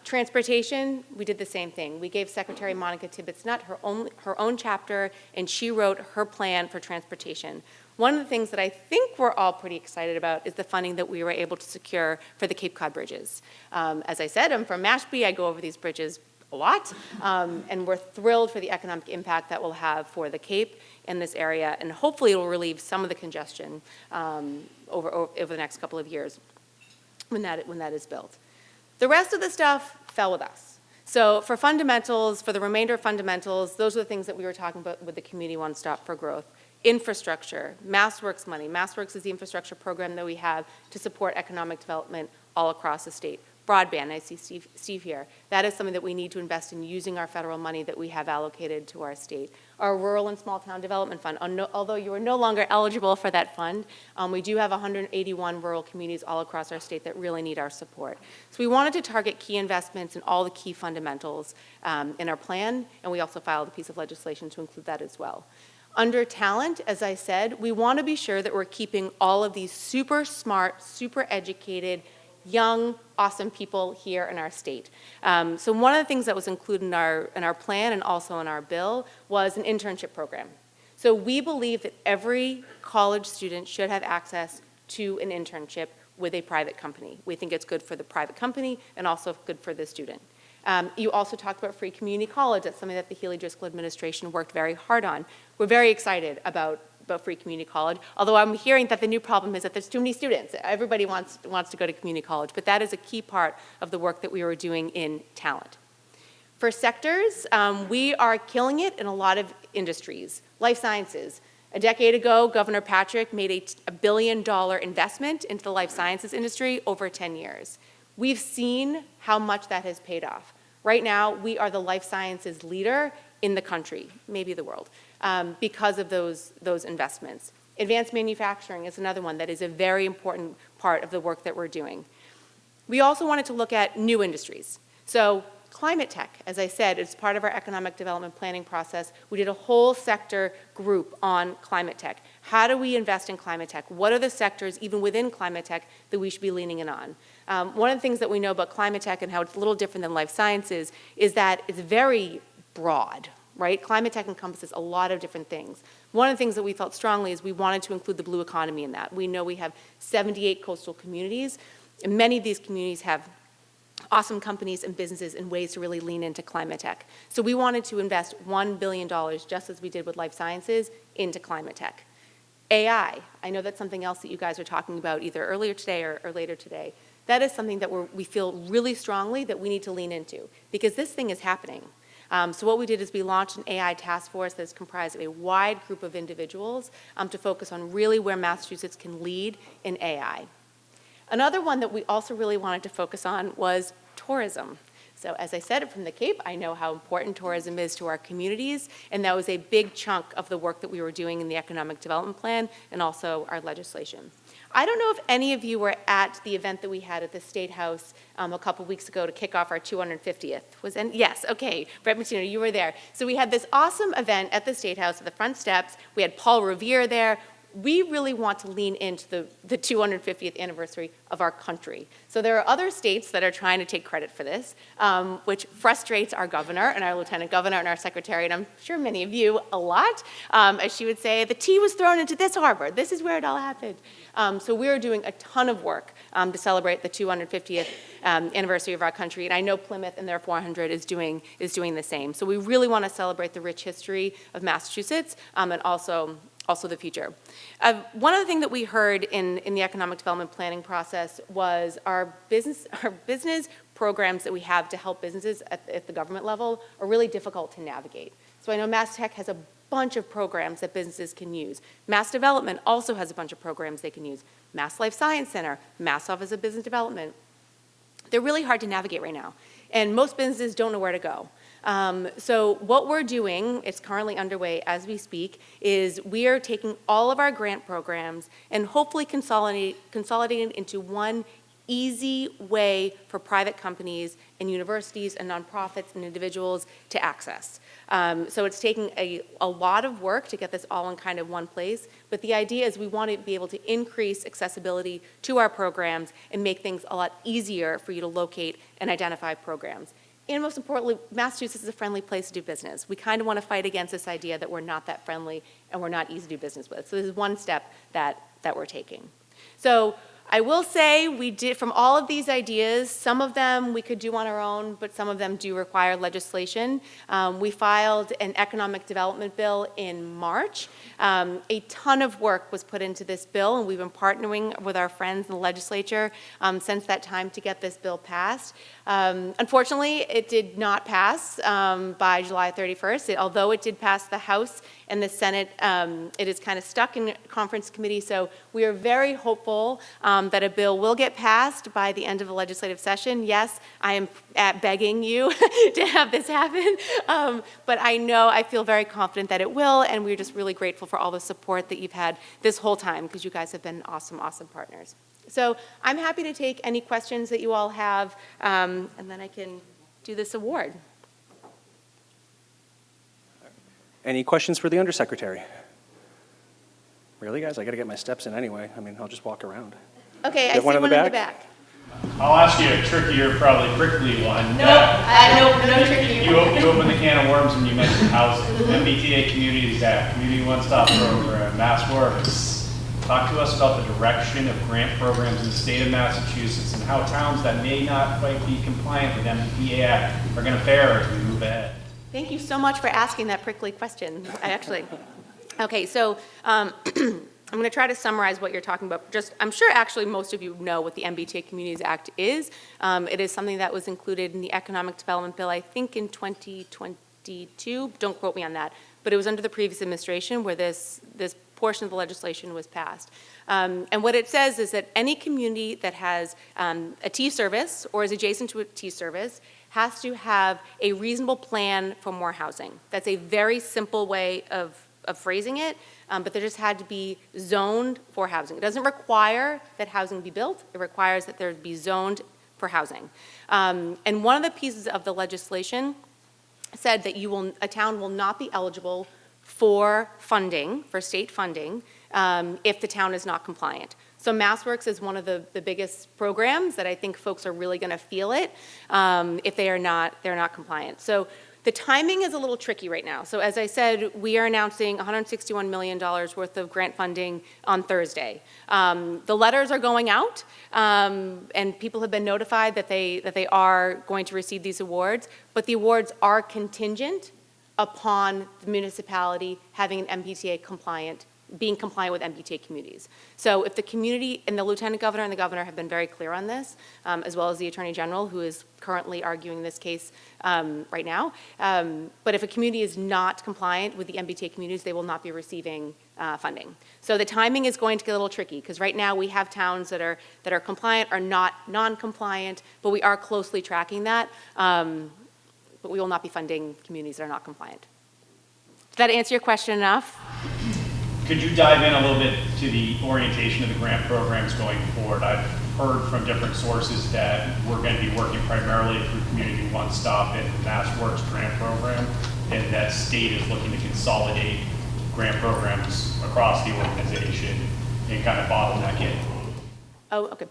Transportation, we did the same thing. We gave Secretary Monica Tibbetts-Nutt her own chapter, and she wrote her plan for transportation. One of the things that I think we're all pretty excited about is the funding that we were able to secure for the Cape Cod bridges. As I said, I'm from Mashpee. I go over these bridges a lot, and we're thrilled for the economic impact that will have for the Cape in this area, and hopefully it will relieve some of the congestion over the next couple of years when that is built. The rest of the stuff fell with us. So for fundamentals, for the remainder of fundamentals, those are the things that we were talking about with the Community One Stop for Growth. Infrastructure, MassWorks money. MassWorks is the infrastructure program that we have to support economic development all across the state. Broadband, I see Steve here. That is something that we need to invest in using our federal money that we have allocated to our state. Our Rural and Small Town Development Fund, although you are no longer eligible for that fund, we do have 181 rural communities all across our state that really need our support. So we wanted to target key investments in all the key fundamentals in our plan, and we also filed a piece of legislation to include that as well. Under talent, as I said, we want to be sure that we're keeping all of these super smart, super educated, young, awesome people here in our state. So one of the things that was included in our plan and also in our bill was an internship program. So we believe that every college student should have access to an internship with a private company. We think it's good for the private company and also good for the student. You also talked about free community college. That's something that the Healy-Driscoll administration worked very hard on. We're very excited about free community college, although I'm hearing that the new problem is that there's too many students. Everybody wants to go to community college, but that is a key part of the work that we were doing in talent. For sectors, we are killing it in a lot of industries. Life sciences, A decade ago, Governor Patrick made a $1 billion investment into the life sciences industry over 10 years. We've seen how much that has paid off. Right now, we are the life sciences leader in the country, maybe the world, because of those investments. Advanced manufacturing is another one that is a very important part of the work that we're doing. We also wanted to look at new industries. So climate tech, as I said, is part of our economic development planning process. We did a whole sector group on climate tech. How do we invest in climate tech? What are the sectors, even within climate tech, that we should be leaning in on? One of the things that we know about climate tech and how it's a little different than life sciences is that it's very broad, right? Climate tech encompasses a lot of different things. One of the things that we felt strongly is we wanted to include the blue economy in that. We know we have 78 coastal communities, and many of these communities have awesome companies and businesses and ways to really lean into climate tech. So we wanted to invest $1 billion, just as we did with life sciences, into climate tech. AI, I know that's something else that you guys are talking about either earlier today or later today. That is something that we feel really strongly that we need to lean into, because this thing is happening. So what we did is we launched an AI task force that's comprised of a wide group of individuals to focus on really where Massachusetts can lead in AI. Another one that we also really wanted to focus on was tourism. So as I said from the Cape, I know how important tourism is to our communities, and that was a big chunk of the work that we were doing in the Economic Development Plan and also our legislation. I don't know if any of you were at the event that we had at the State House a couple weeks ago to kick off our 250th. Yes, okay, Brett Martino, you were there. So we had this awesome event at the State House at the front steps. We had Paul Revere there. We really want to lean into the 250th anniversary of our country. So there are other states that are trying to take credit for this, which frustrates our governor and our lieutenant governor and our secretary, and I'm sure many of you a lot, as she would say, the tea was thrown into this harbor. This is where it all happened. So we're doing a ton of work to celebrate the 250th anniversary of our country, and I know Plymouth and their 400 is doing the same. So we really want to celebrate the rich history of Massachusetts and also the future. One other thing that we heard in the economic development planning process was our business programs that we have to help businesses at the government level are really difficult to navigate. So I know Mass Tech has a bunch of programs that businesses can use. Mass Development also has a bunch of programs they can use. Mass Life Science Center, Mass Office of Business Development. They're really hard to navigate right now, and most businesses don't know where to go. So what we're doing, it's currently underway as we speak, is we are taking all of our grant programs and hopefully consolidating into one easy way for private companies and universities and nonprofits and individuals to access. So it's taking a lot of work to get this all in kind of one place, but the idea is we want to be able to increase accessibility to our programs and make things a lot easier for you to locate and identify programs. And most importantly, Massachusetts is a friendly place to do business. We kind of want to fight against this idea that we're not that friendly and we're not easy to do business with. So this is one step that we're taking. So I will say we did, from all of these ideas, some of them we could do on our own, but some of them do require legislation. We filed an economic development bill in March. A ton of work was put into this bill, and we've been partnering with our friends in the legislature since that time to get this bill passed. Unfortunately, it did not pass by July 31st. Although it did pass the House and the Senate, it is kind of stuck in conference committee, so we are very hopeful that a bill will get passed by the end of the legislative session. Yes, I am begging you to have this happen, but I feel very confident that it will, and we're just really grateful for all the support that you've had this whole time, because you guys have been awesome, awesome partners. So I'm happy to take any questions that you all have, and then I can do this award. Any questions for the Undersecretary? Really, guys? I got to get my steps in anyway. I mean, I'll just walk around. Okay, I see one one in in the the back? back. I'll ask you a trickier, probably prickly one. No tricky. You opened the can of worms when you mentioned housing. MBTA Communities Act, Community One-Stop Program, Mass Works. Talk to us about the direction of grant programs in the state of Massachusetts and how towns that may not quite be compliant with MBTA Act are going to fare as we move ahead. Thank you so much for asking that prickly question, Okay, so I'm going to try to summarize what you're talking about. I'm sure actually most of you know what the MBTA Communities Act is. It is something that was included in the Economic Development Bill, I think in 2022. Don't quote me on that. But it was under the previous administration where this portion of the legislation was passed. And what it says is that any community that has a T service or is adjacent to a T service has to have a reasonable plan for more housing. That's a very simple way of phrasing it, but there just had to be zoned for housing. It doesn't require that housing be built. It requires that there be zoned for housing. And one of the pieces of the legislation said that a town will not be eligible for funding, for state funding, if the town is not compliant. So MassWorks is one of the biggest programs that I think folks are really going to feel it if they're not compliant. So the timing is a little tricky right now. So as I said, we are announcing $161 million worth of grant funding on Thursday. The letters are going out, and people have been notified that they are going to receive these awards, but the awards are contingent upon the municipality having an MBTA compliant, being compliant with MBTA communities. So if the community, and the Lieutenant Governor and the Governor have been very clear on this, as well as the Attorney General, who is currently arguing this case right now. But if a community is not compliant with the MBTA communities, they will not be receiving funding. So the timing is going to get a little tricky, because right now we have towns that are compliant or not non-compliant, but we are closely tracking that. But we will not be funding communities that are not compliant. Did that answer your question enough? Could you dive in a little bit to the orientation of the grant programs going forward? I've heard from different sources that we're going to be working primarily through Community One Stop and MassWorks grant program, and that state is looking to consolidate grant programs across the organization and kind of bottleneck it. Oh, okay.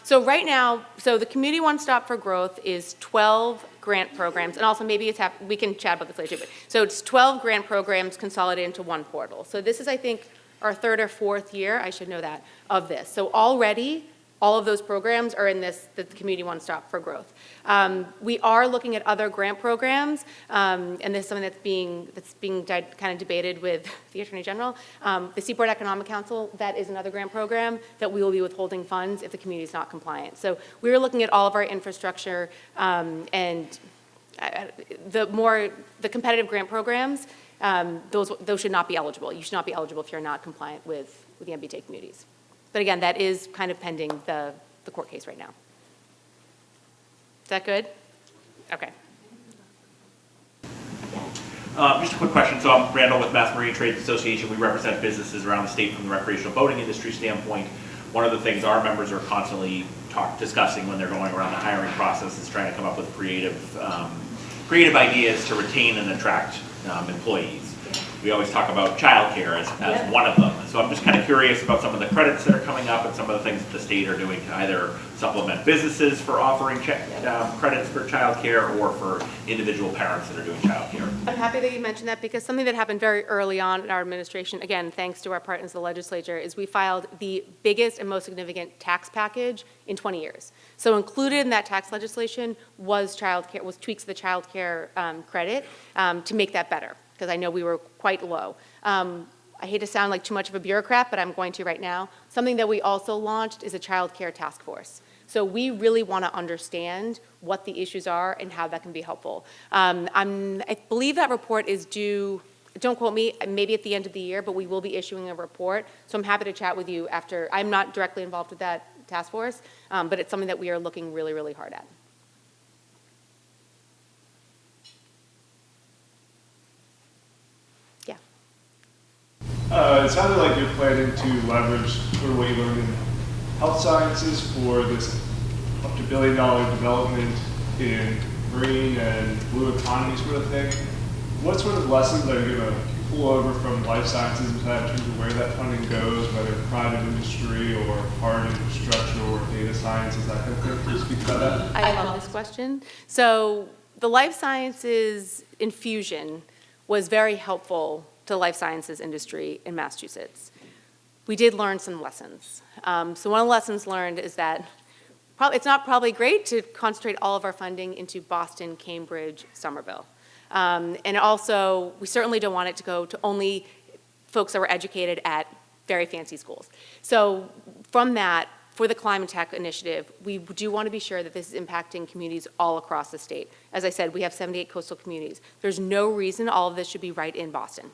So right now, so the Community One Stop for Growth is 12 grant programs, and also maybe we can chat about this later, but so it's 12 grant programs consolidated into one portal. So this is, I think, our third or fourth year, I should know that, of this. So already, all of those programs are in the Community One Stop for Growth. We are looking at other grant programs, and this is something that's being kind of debated with the Attorney General. The Seaport Economic Council, that is another grant program that we will be withholding funds if the community is not compliant. So we're looking at all of our infrastructure, and the competitive grant programs, those should not be eligible. You should not be eligible if you're not compliant with the MBTA communities. But again, that is kind of pending the court case right now. Is that good? Okay. Just a quick question. So I'm Randall with Mass Marine Trades Association. We represent businesses around the state from the recreational boating industry standpoint. One of the things our members are constantly discussing when they're going around the hiring process is trying to come up with creative ideas to retain and attract employees. We always talk about childcare as one of them. So I'm just kind of curious about some of the credits that are coming up and some of the things that the state are doing to either supplement businesses for offering credits for childcare or for individual parents that are doing childcare. I'm happy that you mentioned that, because something that happened very early on in our administration, again, thanks to our partners, the legislature, is we filed the biggest and most significant tax package in 20 years. So included in that tax legislation was tweaks to the childcare credit to make that better, because I know we were quite low. I hate to sound like too much of a bureaucrat, but I'm going to right now. Something that we also launched is a child care task force. So we really want to understand what the issues are and how that can be helpful. I believe that report is due, don't quote me, maybe at the end of the year, but we will be issuing a report. So I'm happy to chat with you after. I'm not directly involved with that task force, but it's something that we are looking really, really hard at. It sounded like you're planning to leverage sort of what you learned in health sciences for this up to $1 billion development in green and blue economy sort of thing. What sort of lessons are you going to pull over from life sciences into that in terms of where that funding goes, whether private industry or hard infrastructure or data sciences, that kind of thing? Can you speak about that? I love this question. So the life sciences infusion was very helpful to the life sciences industry in Massachusetts. We did learn some lessons. So one of the lessons learned is that it's not probably great to concentrate all of our funding into Boston, Cambridge, Somerville. And also, we certainly don't want it to go to only folks that were educated at very fancy schools. So from that, for the Climate Tech Initiative, we do want to be sure that this is impacting communities all across the state. As I said, we have 78 coastal communities. There's no reason all of this should be right in Boston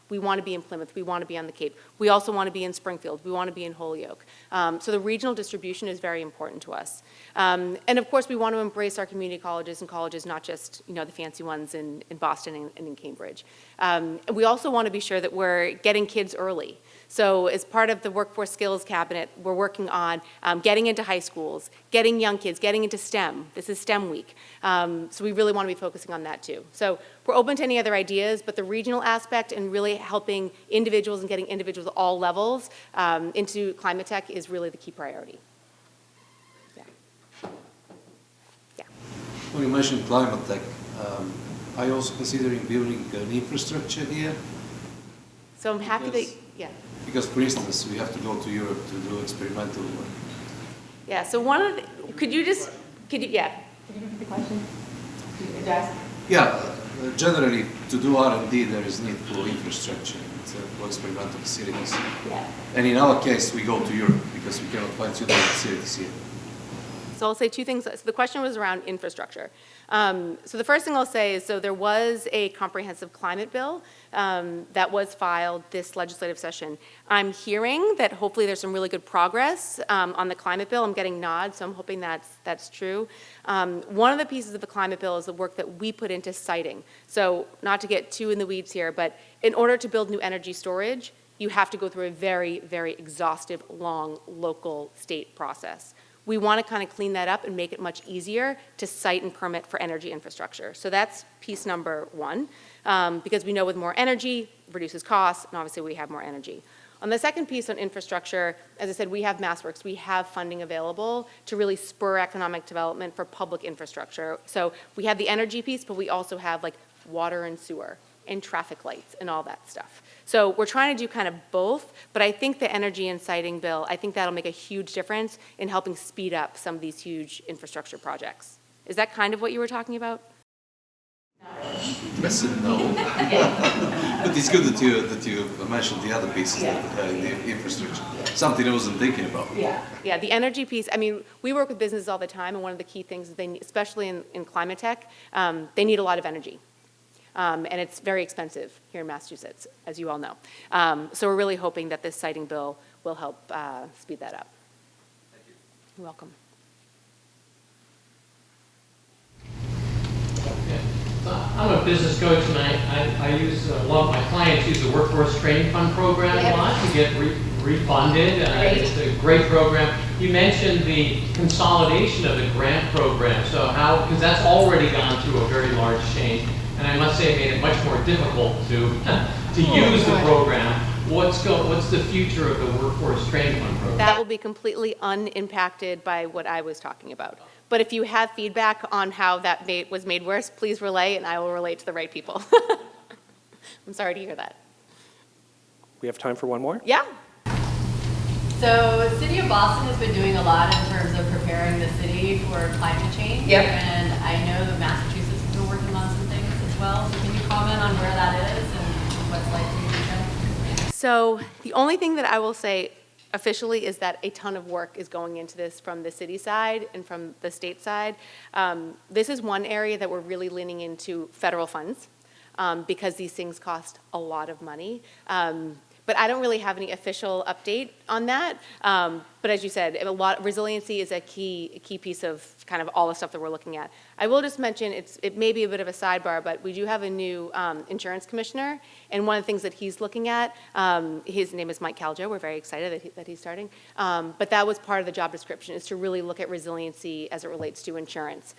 We want to be in Plymouth. We want to be on the Cape. We also want to be in Springfield. We want to be in Holyoke. So the regional distribution is very important to us. And of course, we want to embrace our community colleges and colleges, not just the fancy ones in Boston and in Cambridge. We also want to be sure that we're getting kids early. So as part of the Workforce Skills Cabinet, we're working on getting into high schools, getting young kids, getting into STEM. This is STEM week. So we really want to be focusing on that too. So we're open to any other ideas, but the regional aspect and really helping individuals and getting individuals at all levels into climate tech is really the key priority. Yeah. Yeah. Well, you mentioned climate tech. Are you also considering building an infrastructure here? So I'm happy that, yeah. Because, for instance, we have to go to Europe to do experimental work. Yeah, so one of the, yeah, could you repeat the question? Could you address? Yeah, generally, to do R&D, there is need for infrastructure, for experimental facilities. Yeah. And in our case, we go to Europe because we cannot find suitable facilities here. So I'll say two things. So the question was around infrastructure. So the first thing I'll say is, so there was a comprehensive climate bill that was filed this legislative session. I'm hearing that hopefully there's some really good progress on the climate bill. I'm getting nods, so I'm hoping that's true. One of the pieces of the climate bill is the work that we put into siting. So not to get too in the weeds here, but in order to build new energy storage, you have to go through a very, very exhaustive, long local state process. We want to kind of clean that up and make it much easier to site and permit for energy infrastructure. So that's piece number one, because we know with more energy, reduces costs, and obviously we have more energy. On the second piece on infrastructure, as I said, we have MassWorks. We have funding available to really spur economic development for public infrastructure. So we have the energy piece, but we also have like water and sewer and traffic lights and all that stuff. So we're trying to do kind of both, but I think the energy and siting bill, I think that'll make a huge difference in helping speed up some of these huge infrastructure projects. Is that kind of what you were talking about? Yes and no. But it's good that you mentioned the other pieces, the infrastructure. Something I wasn't thinking about. Yeah, the energy piece, I mean, we work with businesses all the time, and one of the key things is they need, especially in climate tech, they need a lot of energy. And it's very expensive here in Massachusetts, as you all know. So we're really hoping that this siting bill will help speed that up. Thank you. You're welcome. I'm a business coach, and I use a lot of my clients use the Workforce Training Fund program a lot to get refunded. It's a great program. You mentioned the consolidation of the grant program. So how, because that's already gone through a very large change. And I must say it made it much more difficult to use the program. What's the future of the Workforce Training Fund program? That will be completely unimpacted by what I was talking about. But if you have feedback on how that was made worse, please relay, and I will relay to the right people. I'm sorry to hear that. We have time for one more? Yeah. So, City of Boston has been doing a lot in terms of preparing the city for climate change. Yep. And I know that Massachusetts has been working on some things as well. So can you comment on where that is and what's likely to be done? So the only thing that I will say officially is that a ton of work is going into this from the city side and from the state side. This is one area that we're really leaning into federal funds because these things cost a lot of money. But I don't really have any official update on that. But as you said, resiliency is a key piece of kind of all the stuff that we're looking at. I will just mention, it may be a bit of a sidebar, but we do have a new insurance commissioner. And one of the things that he's looking at, his name is Mike Caljo. We're very excited that he's starting. But that was part of the job description, is to really look at resiliency as it relates to insurance.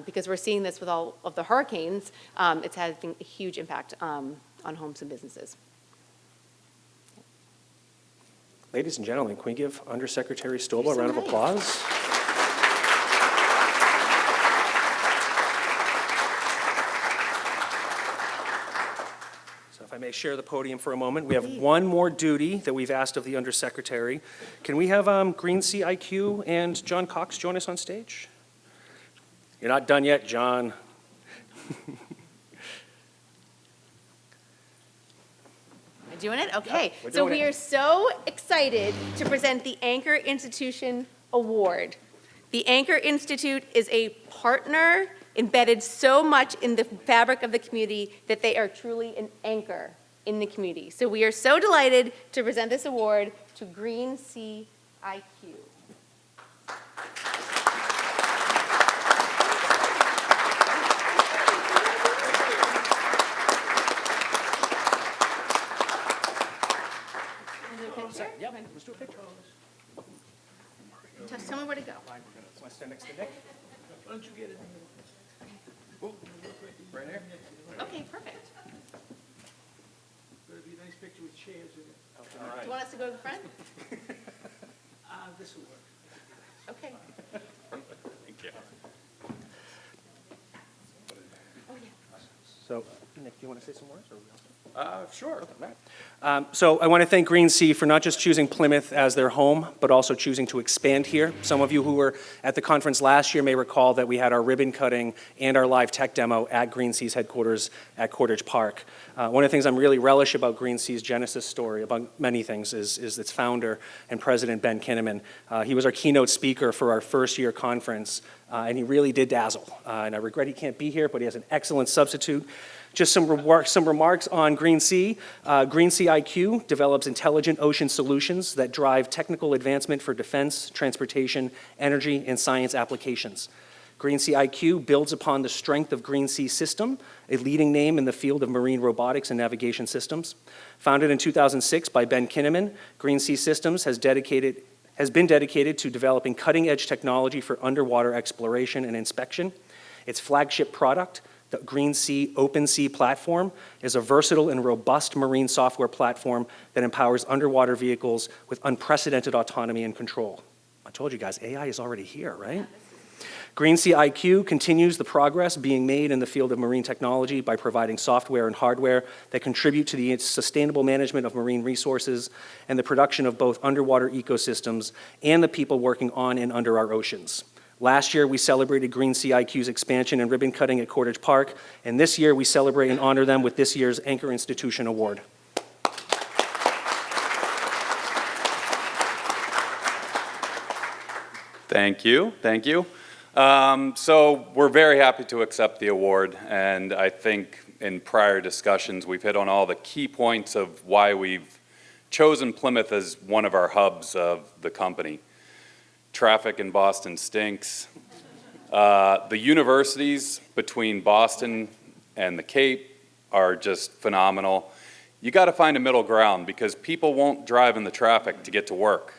Because we're seeing this with all of the hurricanes, it's having a huge impact on homes and businesses. Ladies and gentlemen, can we give Undersecretary Stolba a round of applause? So if I may share the podium for a moment, we have one more duty that we've asked of the Undersecretary. Can we have Green Sea IQ and John Cox join us on stage? You're not done yet, John. Doing it? Okay. Yep, so we are so excited to present the Anchor Institution Award. The Anchor Institute is a partner embedded so much in the fabric of the community that they are truly an anchor in the community. So we are so delighted to present this award to Green Sea IQ. Yep, let's do a picture. Just tell me where to go. Want to stand next to Nick? Why don't you get it? Right here? Okay, perfect. It'd be a nice picture with chairs in it. Do you want us to go to the front? This will work. Okay. Thank you. So, Nick, do you want to say some words? Sure. So I want to thank Green Sea for not just choosing Plymouth as their home, but also choosing to expand here. Some of you who were at the conference last year may recall that we had our ribbon cutting and our live tech demo at Green Sea's headquarters at Cordage Park. One of the things I'm really relish about Green Sea's genesis story, among many things, is its founder and president, Ben Kinnaman. He was our keynote speaker for our first year conference, and he really did dazzle. And I regret he can't be here, but he has an excellent substitute. Just some remarks on Green Sea. Green Sea IQ develops intelligent ocean solutions that drive technical advancement for defense, transportation, energy, and science applications. Green Sea IQ builds upon the strength of Green Sea System, a leading name in the field of marine robotics and navigation systems. Founded in 2006 by Ben Kinnaman, Green Sea Systems has been dedicated to developing cutting-edge technology for underwater exploration and inspection. Its flagship product, the Green Sea Open Sea platform, is a versatile and robust marine software platform that empowers underwater vehicles with unprecedented autonomy and control. I told you guys, AI is already here, right? Green Sea IQ continues the progress being made in the field of marine technology by providing software and hardware that contribute to the sustainable management of marine resources and the production of both underwater ecosystems and the people working on and under our oceans. Last year, we celebrated Green Sea IQ's expansion and ribbon cutting at Cordage Park, and this year we celebrate and honor them with this year's Anchor Institution Award. Thank you, thank you. So we're very happy to accept the award, and I think in prior discussions we've hit on all the key points of why we've chosen Plymouth as one of our hubs of the company. Traffic in Boston stinks. The universities between Boston and the Cape are just phenomenal. You got to find a middle ground because people won't drive in the traffic to get to work.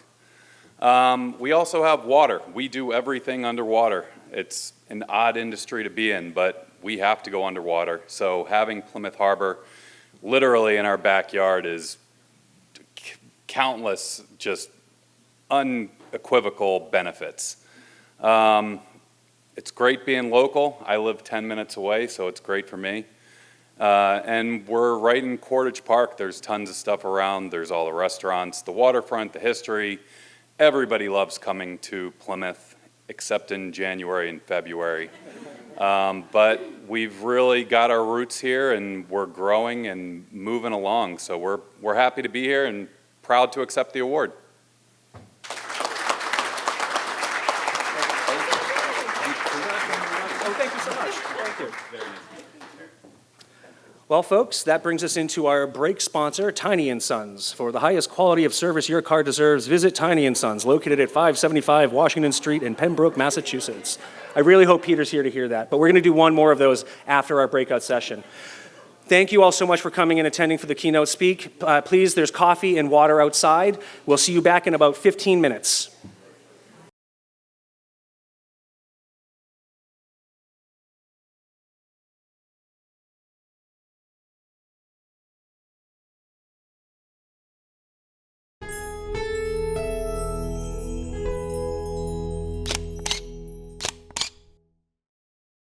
We also have water. We do everything underwater. It's an odd industry to be in, but we have to go underwater. So having Plymouth Harbor literally in our backyard is countless just unequivocal benefits. It's great being local. I live 10 minutes away, so it's great for me. And we're right in Cordage Park. There's tons of stuff around. There's all the restaurants, the waterfront, the history. Everybody loves coming to Plymouth, except in January and February. But we've really got our roots here, and we're growing and moving along. So we're happy to be here and proud to accept the award. Thank you so much. Thank you. Well, folks, that brings us into our break sponsor, Tiny & Sons. For the highest quality of service your car deserves, visit Tiny & Sons, located at 575 Washington Street in Pembroke, Massachusetts. I really hope Peter's here to hear that, but we're going to do one more of those after our breakout session. Thank you all so much for coming and attending for the keynote speak. Please, there's coffee and water outside. We'll see you back in about 15 minutes.